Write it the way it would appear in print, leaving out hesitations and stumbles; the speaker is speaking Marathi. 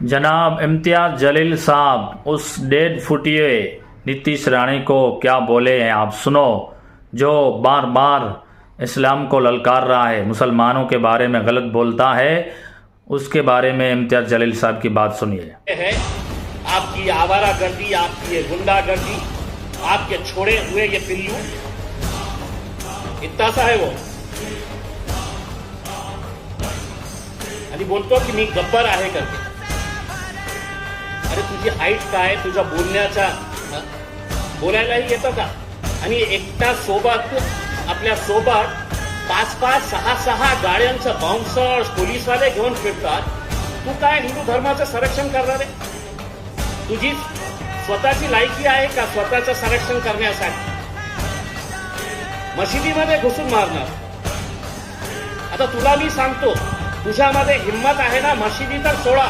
जनाब इम्तियाज जलील साहब उस डेढ़ फुटिए नीतीश राणे को क्या बोले हैं आप सुनो, जो बार बार इस्लाम को ललकार रहा है, मुसलमानों के बारे में गलत बोलता है। उसके बारे में इम्तियाज जलील साहब की बात सुनिए। है आपकी आवारागर्दी, आपकी ये गुंडागर्दी, आपके छोड़े हुए ये पिल्लू, इतना सा है वो। आणि बोलतो की मी गब्बर आहे करके। अरे तुझी हाईट काय, तुझ्या बोलायलाही येतं का? आणि एकटा सोबत आपल्या सोबत 5-5, 6-6 गाड्यांचं बाउन्सर्स, पोलीसवाले घेऊन फिरतात। तू काय हिंदू धर्माचं संरक्षण करणार आहे? तुझी स्वतःची लायकी आहे का स्वतःचं संरक्षण करण्यासाठी? मशिदीमध्ये घुसून मारणार। आता तुला मी सांगतो, तुझ्यामध्ये हिम्मत आहे ना, मशिदी तर सोडा,